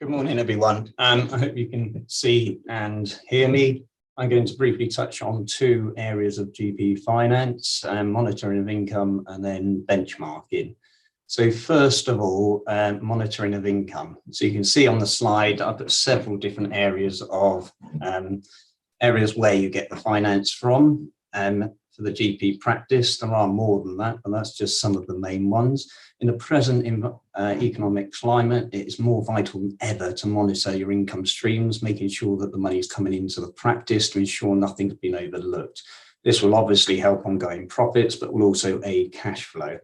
Good morning, everyone. I hope you can see and hear me. I'm going to briefly touch on two areas of GP finance, monitoring of income and then benchmarking. So first of all, monitoring of income. So you can see on the slide, I've got several different areas of areas where you get the finance from. For the GP practice, there are more than that, but that's just some of the main ones. In the present economic climate, it is more vital than ever to monitor your income streams, making sure that the money is coming into the practice to ensure nothing's been overlooked. This will obviously help ongoing profits, but will also aid cash flow.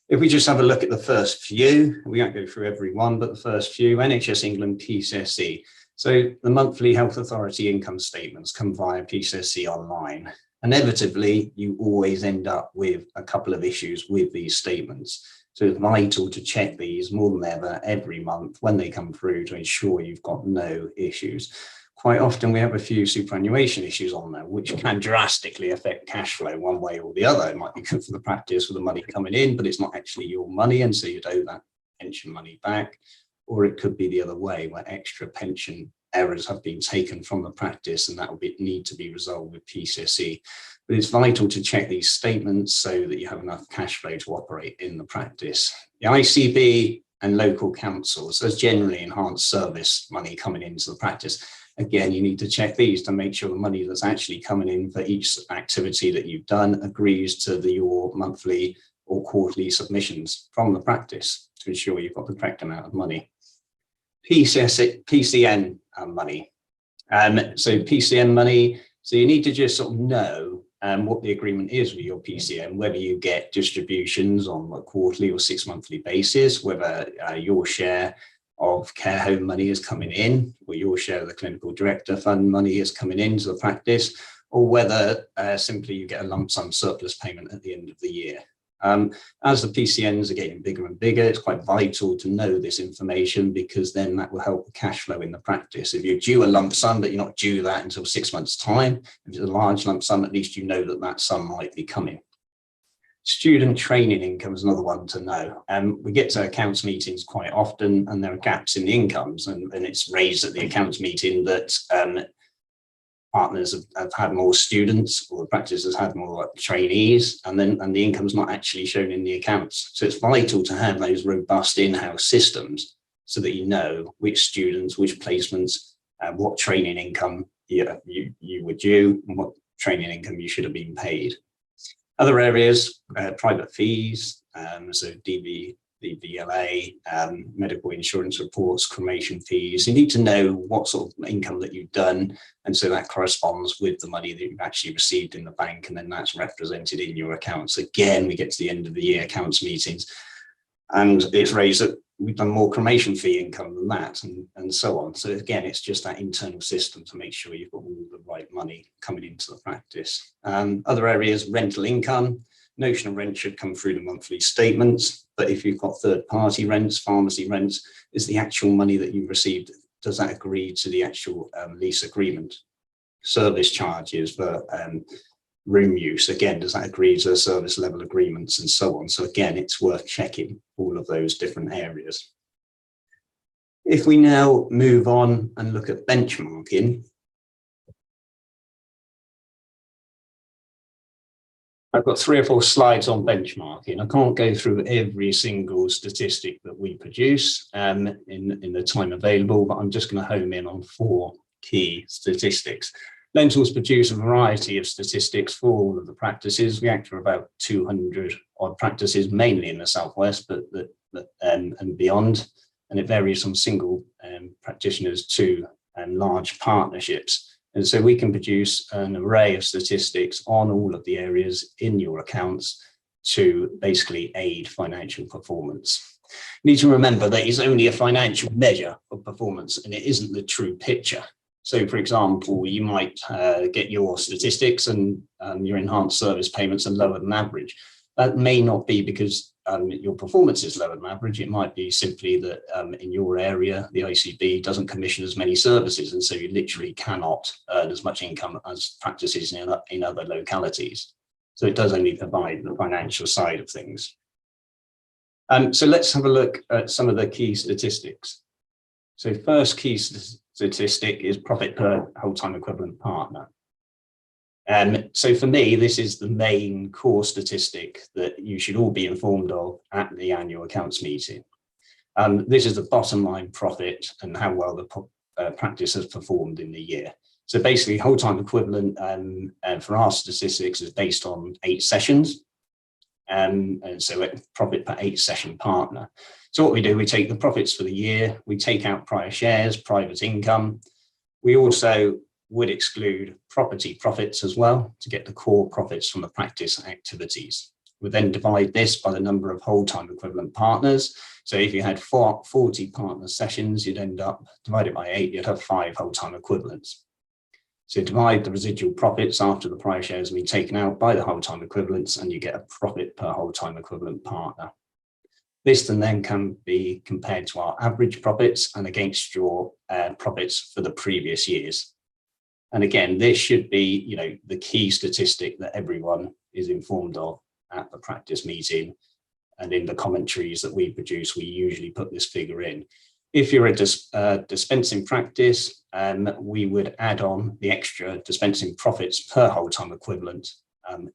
If we just have a look at the first few, we won't go through every one, but the first few, NHS England PCSE. So the monthly Health Authority income statements come via PCSE online. Inevitably, you always end up with a couple of issues with these statements. So it's vital to check these more than ever every month when they come through to ensure you've got no issues. Quite often we have a few superannuation issues on there, which can drastically affect cash flow one way or the other. It might be good for the practice with the money coming in, but it's not actually your money, and so you'd owe that pension money back. Or it could be the other way, where extra pension errors have been taken from the practice, and that will need to be resolved with PCSE. But it's vital to check these statements so that you have enough cash flow to operate in the practice. The ICB and local councils, there's generally enhanced service money coming into the practice. Again, you need to check these to make sure the money that's actually coming in for each activity that you've done agrees to your monthly or quarterly submissions from the practice to ensure you've got the correct amount of money. PCN money. So PCN money, so you need to just sort of know what the agreement is with your PCN, whether you get distributions on a quarterly or 6 monthly basis, whether your share of care home money is coming in, or your share of the clinical director fund money is coming into the practice, or whether simply you get a lump sum surplus payment at the end of the year. As the PCNs are getting bigger and bigger, it's quite vital to know this information, because then that will help the cash flow in the practice. If you're due a lump sum, but you're not due that until 6 months' time, if it's a large lump sum, at least you know that that sum might be coming. Student training income is another one to know. We get to accounts meetings quite often, and there are gaps in the incomes, and it's raised at the accounts meeting that partners have had more students, or the practice has had more trainees, and the income's not actually shown in the accounts. So it's vital to have those robust in-house systems so that you know which students, which placements, what training income you were due, and what training income you should have been paid. Other areas, private fees, so DVLA, medical insurance reports, cremation fees. You need to know what sort of income that you've done, and so that corresponds with the money that you've actually received in the bank, and then that's represented in your accounts. Again, we get to the end of the year accounts meetings, and it's raised that we've done more cremation fee income than that, and so on. So again, it's just that internal system to make sure you've got all the right money coming into the practice. Other areas, rental income. Notional rent should come through the monthly statements, but if you've got third-party rents, pharmacy rents, is the actual money that you've received, does that agree to the actual lease agreement? Service charges for room use, again, does that agree to the service level agreements, and so on? So again, it's worth checking all of those different areas. If we now move on and look at benchmarking, I've got 3 or 4 slides on benchmarking. I can't go through every single statistic that we produce in the time available, but I'm just going to home in on 4 key statistics. Lentils produce a variety of statistics for all of the practices. We act for about 200 odd practices, mainly in the Southwest, but and beyond. And it varies from single practitioners to large partnerships. And so we can produce an array of statistics on all of the areas in your accounts to basically aid financial performance. You need to remember that it's only a financial measure of performance, and it isn't the true picture. So, for example, you might get your statistics and your enhanced service payments are lower than average. That may not be because your performance is lower than average. It might be simply that in your area, the ICB doesn't commission as many services, and so you literally cannot earn as much income as practices in other localities. So it does only provide the financial side of things. So let's have a look at some of the key statistics. So first key statistic is profit per whole-time equivalent partner. So for me, this is the main core statistic that you should all be informed of at the annual accounts meeting. This is the bottom line profit and how well the practice has performed in the year. So basically, whole-time equivalent for our statistics is based on 8 sessions. And so profit per 8 session partner. So what we do, we take the profits for the year, we take out prior shares, private income. We also would exclude property profits as well to get the core profits from the practice activities. We then divide this by the number of whole-time equivalent partners. So if you had 40 partner sessions, you'd end up divided by 8, you'd have 5 whole-time equivalents. So divide the residual profits after the prior shares have been taken out by the whole-time equivalents, and you get a profit per whole-time equivalent partner. This then can be compared to our average profits and against your profits for the previous years. And again, this should be, the key statistic that everyone is informed of at the practice meeting, and in the commentaries that we produce, we usually put this figure in. If you're a dispensing practice, we would add on the extra dispensing profits per whole-time equivalent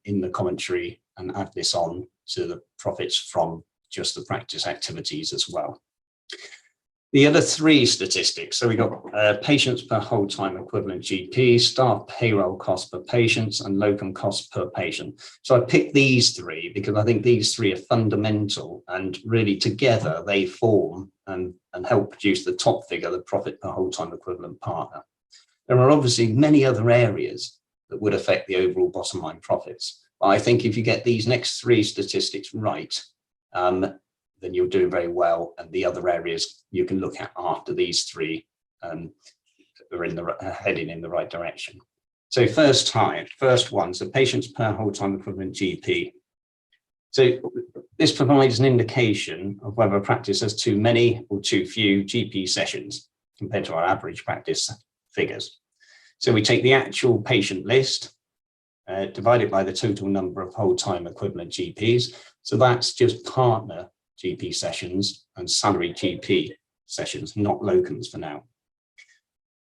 in the commentary and add this on to the profits from just the practice activities as well. The other 3 statistics, so we got patients per whole-time equivalent GP, staff payroll cost per patient, and locum cost per patient. So I picked these 3 because I think these 3 are fundamental, and really together they form and help produce the top figure, the profit per whole-time equivalent partner. There are obviously many other areas that would affect the overall bottom line profits. But I think if you get these next 3 statistics right, then you're doing very well, and the other areas you can look at after these 3 are heading in the right direction. So first one, so patients per whole-time equivalent GP. So this provides an indication of whether a practice has too many or too few GP sessions compared to our average practice figures. So we take the actual patient list, divided by the total number of whole-time equivalent GPs. So that's just partner GP sessions and salary GP sessions, not locums for now.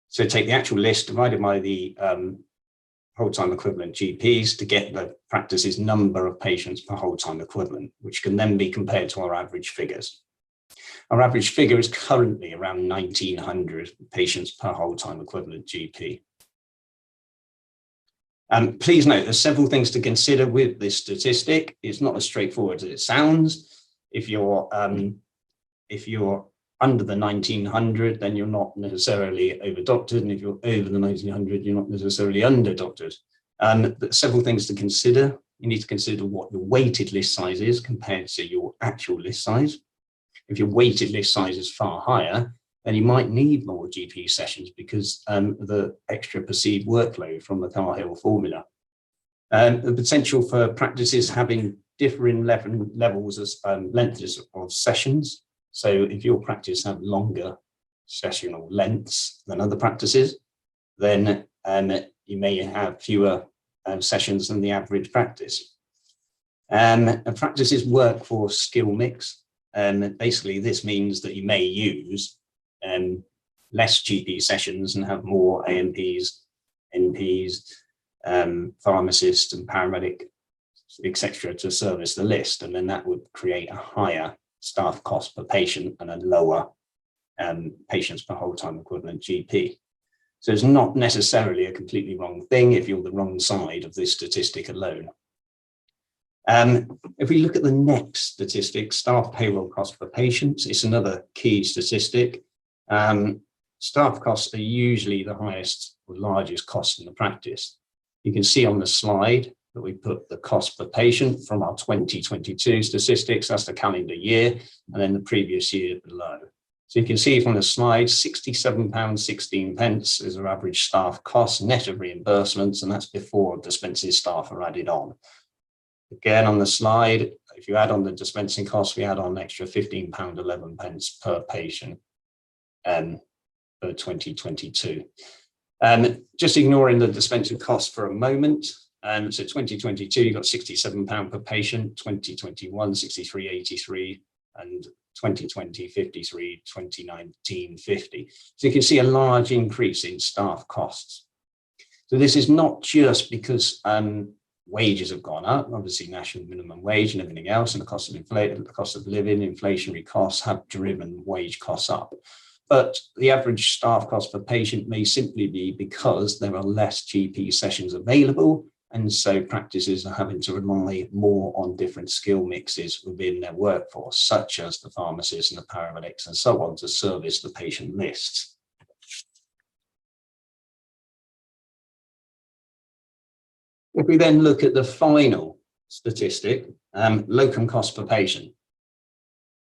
So take the actual list divided by the whole-time equivalent GPs to get the practice's number of patients per whole-time equivalent, which can then be compared to our average figures. Our average figure is currently around 1,900 patients per whole-time equivalent GP. Please note, there's several things to consider with this statistic. It's not as straightforward as it sounds. If you're under the 1,900, then you're not necessarily over-doctored, and if you're over the 1,900, you're not necessarily under-doctored. But several things to consider. You need to consider what your weighted list size is compared to your actual list size. If your weighted list size is far higher, then you might need more GP sessions because the extra perceived workload from the Cahill formula. The potential for practices having differing levels of lengths of sessions. So if your practice have longer sessional lengths than other practices, then you may have fewer sessions than the average practice. A practice's workforce skill mix. Basically, this means that you may use less GP sessions and have more AMPs, NPs, pharmacists and paramedic, etc., to service the list, and then that would create a higher staff cost per patient and a lower patients per whole-time equivalent GP. So it's not necessarily a completely wrong thing if you're the wrong side of this statistic alone. If we look at the next statistic, staff payroll cost per patient, it's another key statistic. Staff costs are usually the highest or largest cost in the practice. You can see on the slide that we put the cost per patient from our 2022 statistics, that's the calendar year, and then the previous year below. So you can see from the slide, £67.16 is our average staff cost net of reimbursements, and that's before dispensing staff are added on. Again, on the slide, if you add on the dispensing costs, we add on an extra £15.11 per patient for 2022. Just ignoring the dispensing costs for a moment. So 2022, you got £67 per patient, 2021, 63.83, and 2020, 53, 2019, 50. So you can see a large increase in staff costs. So this is not just because wages have gone up, obviously national minimum wage and everything else, and the cost of living, inflationary costs have driven wage costs up. But the average staff cost per patient may simply be because there are less GP sessions available, and so practices are having to rely more on different skill mixes within their workforce, such as the pharmacists and the paramedics and so on, to service the patient lists. If we then look at the final statistic, locum cost per patient.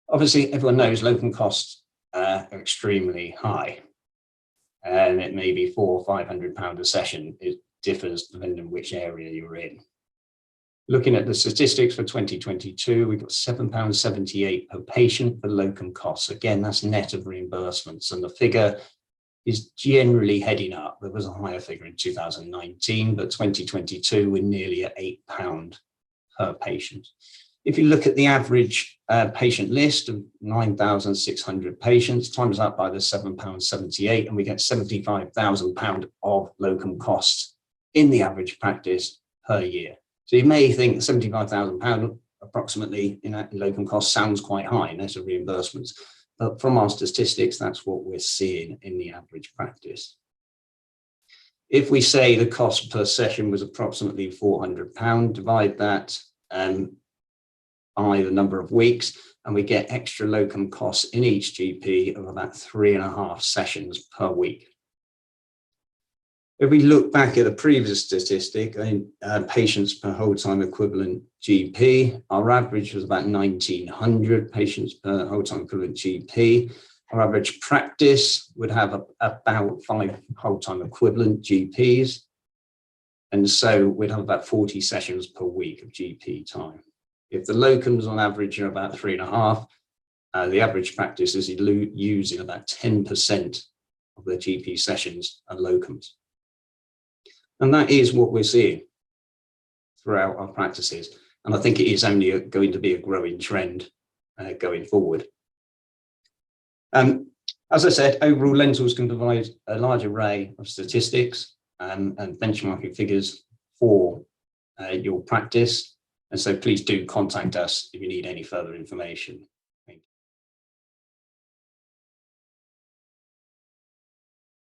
Obviously, everyone knows locum costs are extremely high, and it may be £400 or £500 a session. It differs depending on which area you're in. Looking at the statistics for 2022, we've got £7.78 per patient for locum costs. Again, that's net of reimbursements, and the figure is generally heading up. There was a higher figure in 2019, but 2022 we're nearly at £8 per patient. If you look at the average patient list of 9,600 patients, times that by the £7.78, and we get £75,000 of locum costs in the average practice per year. So you may think £75,000 approximately in locum costs sounds quite high, net of reimbursements. But from our statistics, that's what we're seeing in the average practice. If we say the cost per session was approximately £400, divide that by the number of weeks, and we get extra locum costs in each GP of about 3.5 sessions per week. If we look back at the previous statistic, patients per whole-time equivalent GP, our average was about 1,900 patients per whole-time equivalent GP. Our average practice would have about 5 whole-time equivalent GPs. And so we'd have about 40 sessions per week of GP time. If the locums on average are about 3.5, the average practice is using about 10% of their GP sessions are locums. And that is what we're seeing throughout our practices. And I think it is only going to be a growing trend going forward. As I said, overall Lentils can provide a large array of statistics and benchmarking figures for your practice. And so please do contact us if you need any further information.